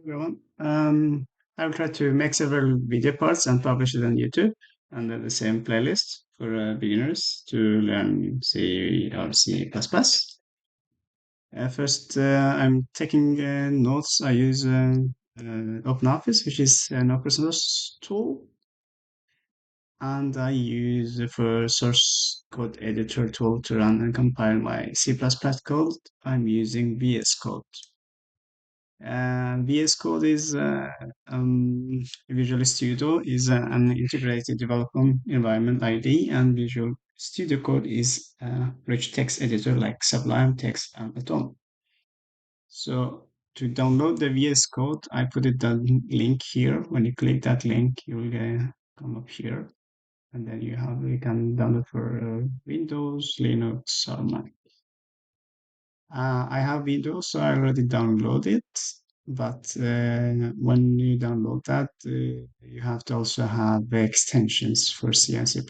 Everyone. I will try to make several video parts and publish it on YouTube under the same playlist for beginners to learn C or C++. First, I'm taking notes. I use Oppenoffice, which is an open source tool, and I use for source code editor tool to run and compile my C++ code. I'm using VSCODE. VSCODE is Visual Studio is an integrated development environment IDE, and Visual Studio Code is a rich text editor like Sublime Text and Atom. So to download the VS Code, I put the link here. When you click that link, you will come up here, and then you can download for Windows, Linux, or Mac. I have Windows, so I already downloaded it. But when you download that, you have to also have the extensions for C and C++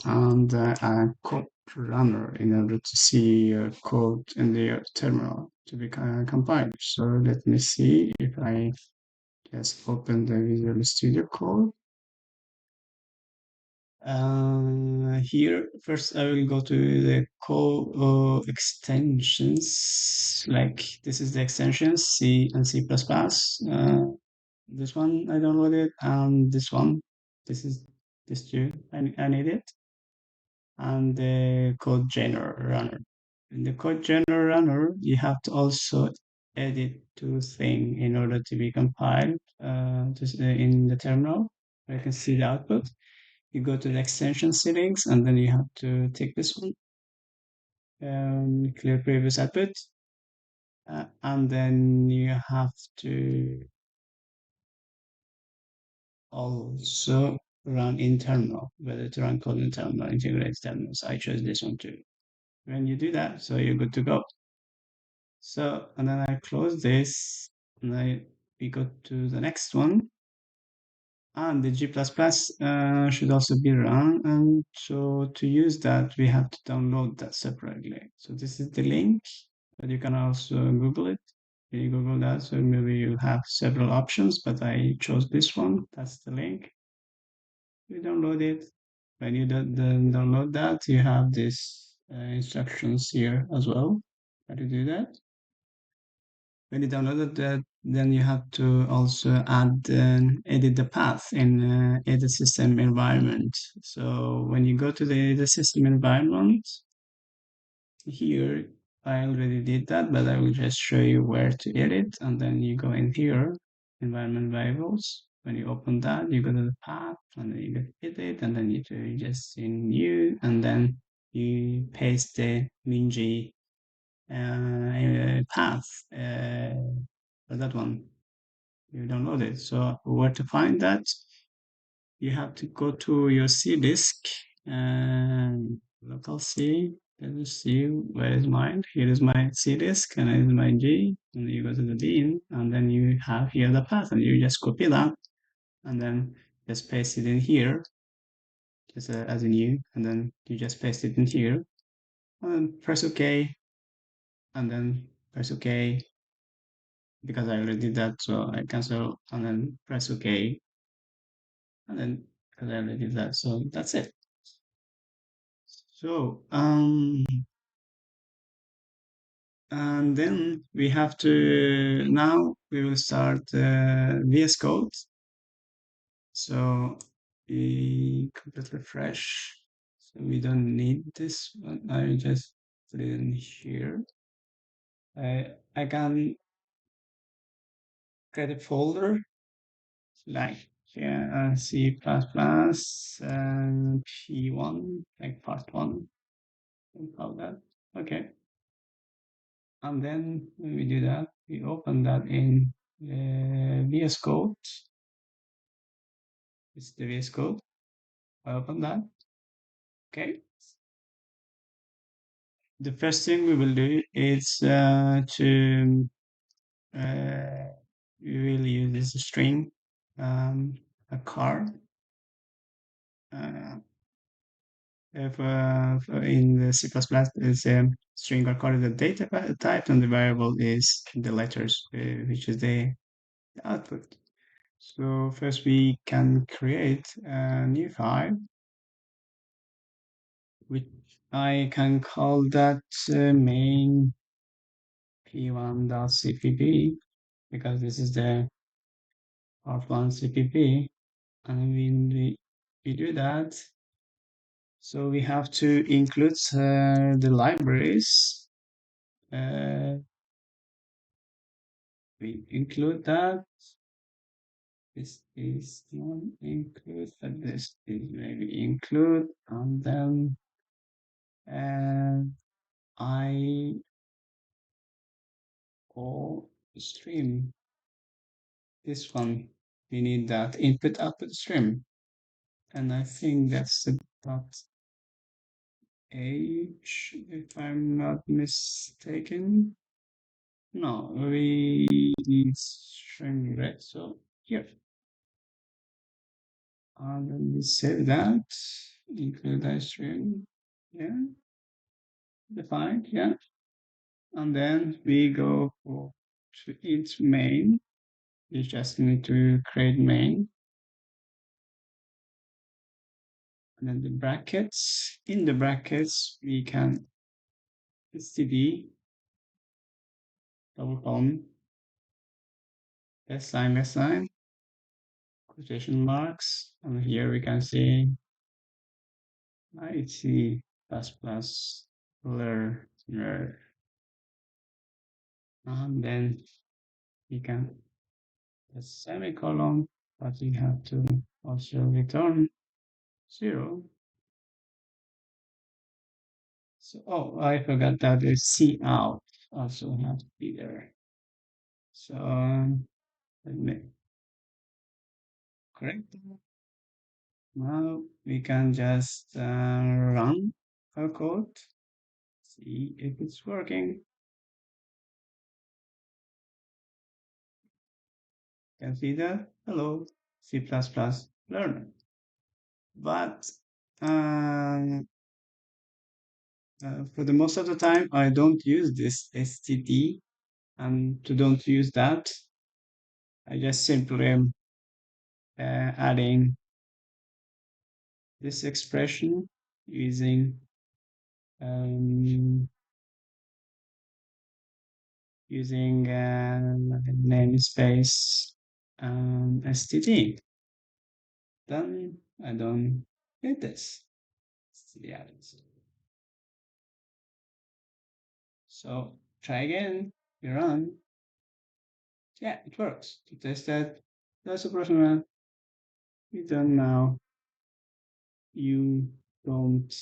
and a code runner in order to see code in the terminal to be compiled. So let me see if I just open the Visual Studio Code. Here, first I will go to the extensions. Like this is the extensions C and C++. This one I downloaded, and this one, this is this two. I need it, and the code general runner. In the code general runner, you have to also edit two things in order to be compiled in the terminal. I can see the output. You go to the extension settings, and then you have to take this one, clear previous output, and then you have to also run in terminal, whether to run code in terminal, integrate terminals. I chose this one too. When you do that, so you're good to go. So, and then I close this, and we go to the next one. And the G++ should also be run. And so to use that, we have to download that separately. So this is the link, but you can also Google it. You Google that, so maybe you have several options, but I chose this one. That's the link. You download it. When you download that, you have these instructions here as well. How to do that? When you downloaded that, then you have to also edit the path in edit system environment. So when you go to the edit system environment, here I already did that, but I will just show you where to edit. And then you go in here, environment variables. When you open that, you go to the path, and then you go to edit, and then you just in new, and then you paste the ming path for that one. You download it. So where to find that? You have to go to your C disk and local C. Let us see where is mine. Here is my C disk, and it is my G. And you go to the bin, and then you have here the path, and you just copy that, and then just paste it in here, just as a new, and then you just paste it in here, and then press OK, and then press OK, because I already did that, so I cancel, and then press OK, and then because I already did that, so that's it. So and then we have to now we will start VS Code. So we completely fresh. So we don't need this one. I just put it in here. I can create a folder like C++ and P1, like part one, and call that. Okay. And then when we do that, we open that in VS Code. It's the VS Code. I open that. Okay. The first thing we will do is we will use this string, a car. If in the C++ is a string or car is a data type, and the variable is the letters, which is the the output. So first we can create a new file, which I can call that main p1.cpp because this is the part1 cpp. And when we do that, so we have to include the libraries. Uh, we include that. This is not include, but this is maybe include, and then I or stream. This one we need that input output stream, and I think that's the dot h if I'm not mistaken. No, we need string red. So here, and then we save that, include that string. Yeah, defined. Yeah, and then we go to its main. We just need to create main, and then the brackets. In the brackets, we can std double colon less line, quotation marks, and here we can see IT plus plus learner, and then we can the semicolon, but we have to also return 0. So, oh, I forgot that the C out also have to be there. So let me correct that. Now we can just run our code, see if it's working. You can see that, hello, C++ learner. But uh, for the most of the time, I don't use this std, and to don't use that, I just simply am adding this expression using um, using namespace std. Then I don't get this. Yeah. So try again. You run. Yeah, it works. To test that, that's a person you don't now. You don't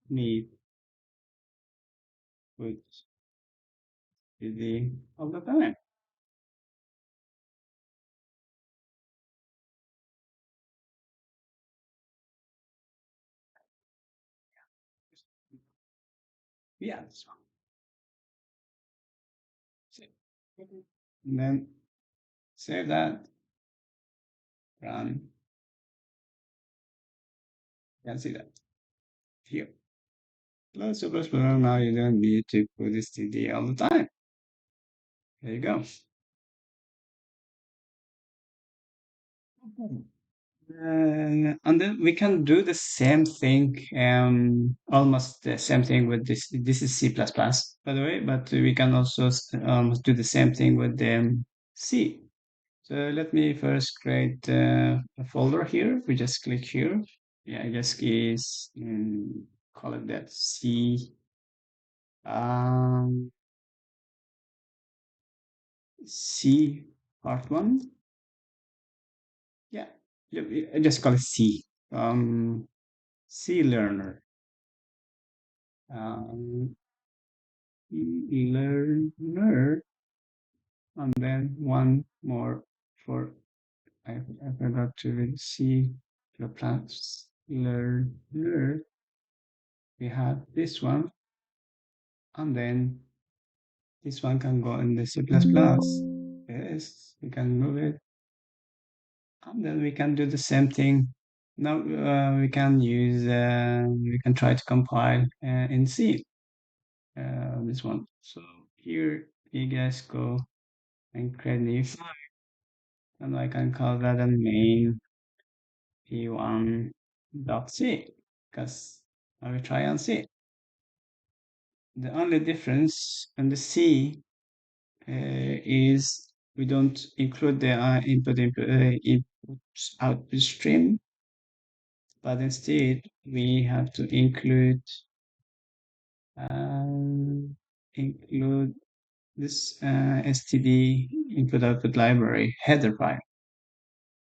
need put the all the time. Yeah, this one. Save. And then save that, run. You can see that here. Plus super splitter, now you don't need to put this TD all the time. There you go. And then we can do the same thing, almost the same thing with this. This is C++, by the way, but we can also almost do the same thing with C. So let me first create a folder here. We just click here. Yeah, I just is call it that C. Um, C part1. Yeah, I just call it C. C learner. Um, learner, and then one more for I forgot to read C plus learner. We have this one, and then this one can go in the C++. Yes, we can move it, and then we can do the same thing. Now we can use we can try to compile in C this one. So here you guys go and create new file. and I can call that a main p1.c because I will try and see. The only difference in the C is we don't include the input output stream, but instead we have to um, include this std input output library header file.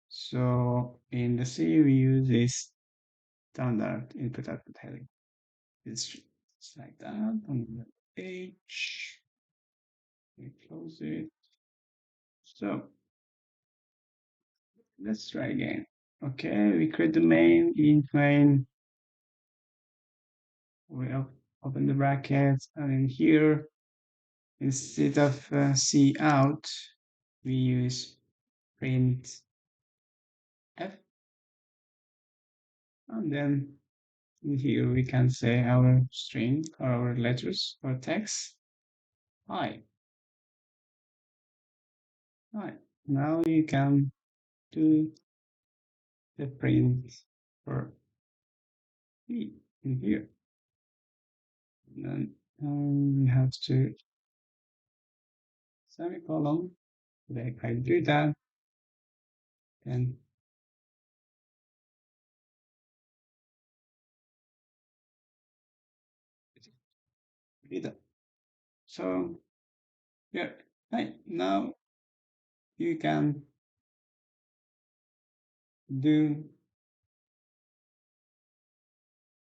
So in the C we use this standard input output heading. It's like that on the page. We close it. So let's try again. Okay, we create the main. In main, we open the brackets, and in here, instead of C out, we use print F, and then in here we can say our string or our letters or text. Hi, hi. Now you can do the print for E in here. And then we have to semicolon. Like I do that, then do that. So yeah, right now you can do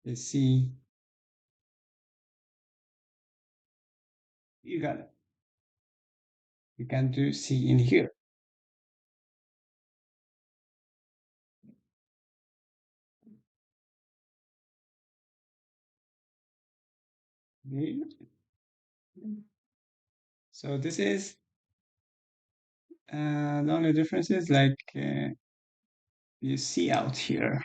the C. You got it. You can do C in here. So this is the only difference is like you see out here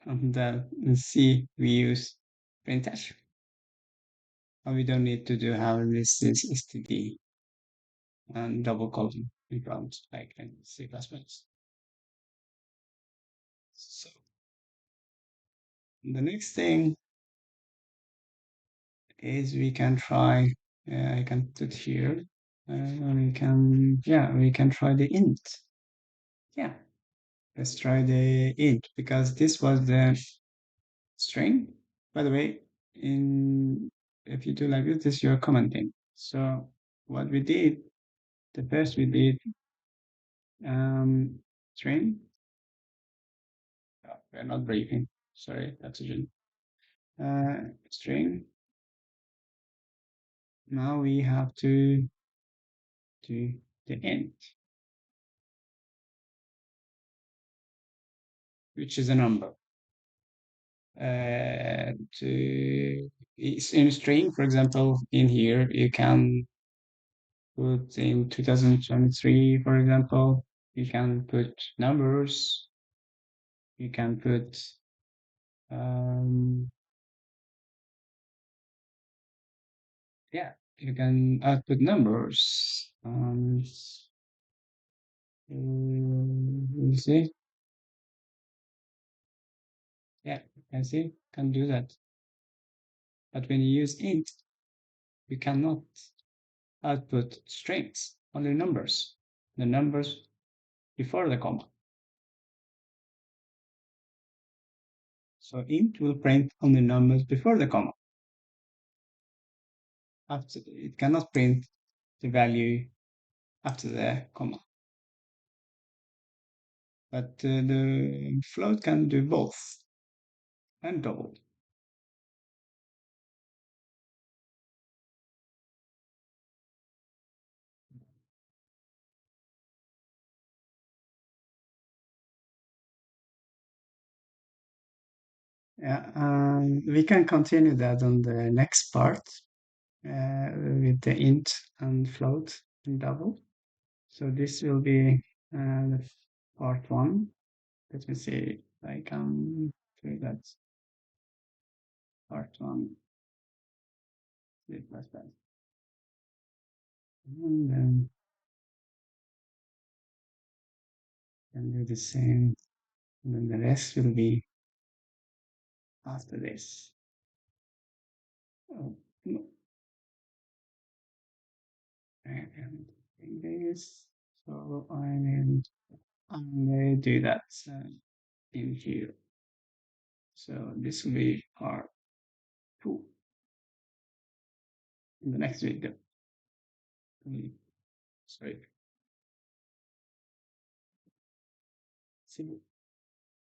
on the C we use printf. And we don't need to do how this is std and double colon in front like in C++. So the next thing is we can try, I can put here, we can try the int. Yeah, let's try the int because this was the string. By the way, in if you do like this, this you're commenting. So what we did, the first we did string. Oh, we're not briefing. Sorry, that's a string. Now we have to do the int, which is a number. To in a string, for example, in here you can put in 2023, for example, you can put numbers, you can put yeah, you can output numbers. You see, yeah, you can see, can do that. But when you use int, you cannot output strings, only numbers. The numbers before the comma. So int will print only numbers before the comma. After it cannot print the value after the comma. But the float can do both and double. Yeah, we can continue that on the next part with the int and float and double. So this will be part one. Let me see if I can do that. Part one. C++. And then and do the same. And then the rest will be after this. Oh, no. And this. So I may do that in here. So this will be our two in the next video. Sorry. See you.